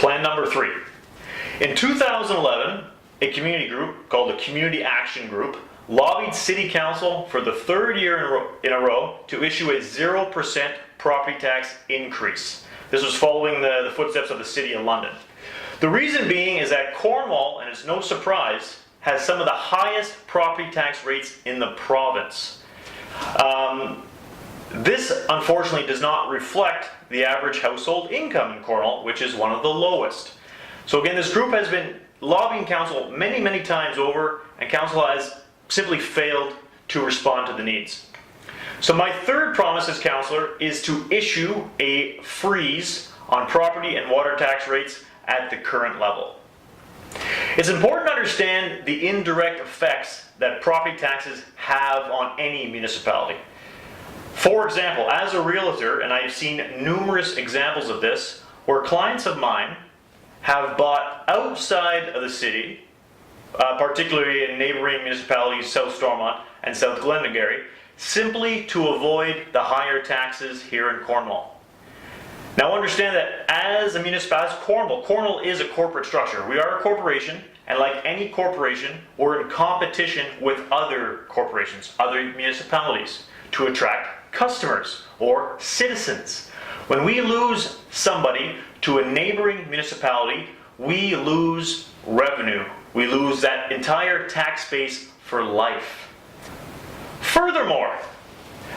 Plan number 3. In 2011, a community group called the Community Action Group lobbied City Council for the 3rd year in a row to issue a 0% property tax increase. This was following the footsteps of the City of London. The reason being is that Cornwall, and it's no surprise, has some of the highest property tax rates in the province. This unfortunately does not reflect the average household income in Cornwall, which is one of the lowest. So again, this group has been lobbying council many times over, and council has simply failed to respond to the needs. So my third promise as councillor is to issue a freeze on property and water tax rates at the current level. It's important to understand the indirect effects that property taxes have on any municipality. For example, as a realtor, and I've seen numerous examples of this, where clients of mine have bought outside of the city, particularly in neighboring municipalities, South Stormont and South Glengarry, simply to avoid the higher taxes here in Cornwall. Now understand that as a municipality, Cornwall is a corporate structure. We are a corporation, and like any corporation, we're in competition with other corporations, other municipalities, to attract customers or citizens. When we lose somebody to a neighboring municipality, we lose revenue. We lose that entire tax base for life. Furthermore,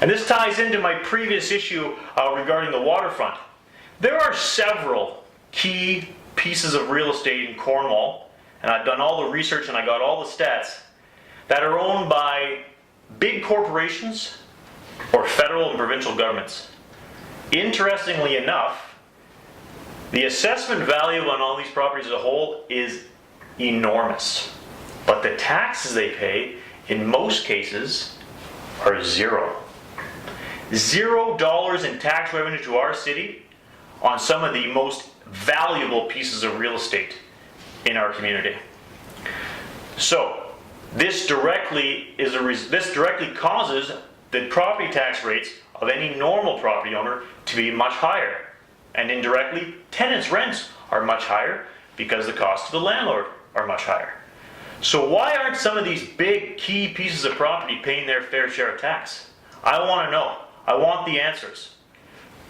and this ties into my previous issue regarding the waterfront, there are several key pieces of real estate in Cornwall, and I've done all the research and I got all the stats, that are owned by big corporations or federal and provincial governments. Interestingly enough, the assessment value on all these properties as a whole is enormous, but the taxes they pay in most cases are zero. $0 in tax revenue to our city on some of the most valuable pieces of real estate in our community. So this directly causes the property tax rates of any normal property owner to be much higher, and indirectly tenants' rents are much higher because the cost to the landlord are much higher. So why aren't some of these big key pieces of property paying their fair share of tax? I want to know. I want the answers.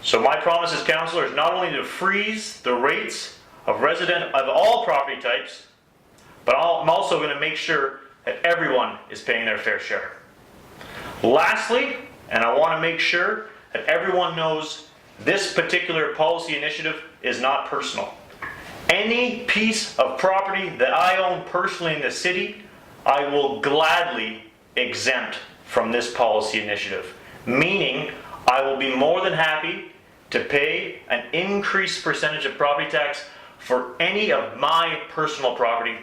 So my promise as councillor is not only to freeze the rates of all property types, but I'm also going to make sure that everyone is paying their fair share. Lastly, and I want to make sure that everyone knows, this particular policy initiative is not personal. Any piece of property that I own personally in the city, I will gladly exempt from this policy initiative. Meaning, I will be more than happy to pay an increased percentage of property tax for any of my personal property,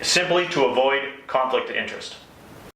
simply to avoid conflict of interest.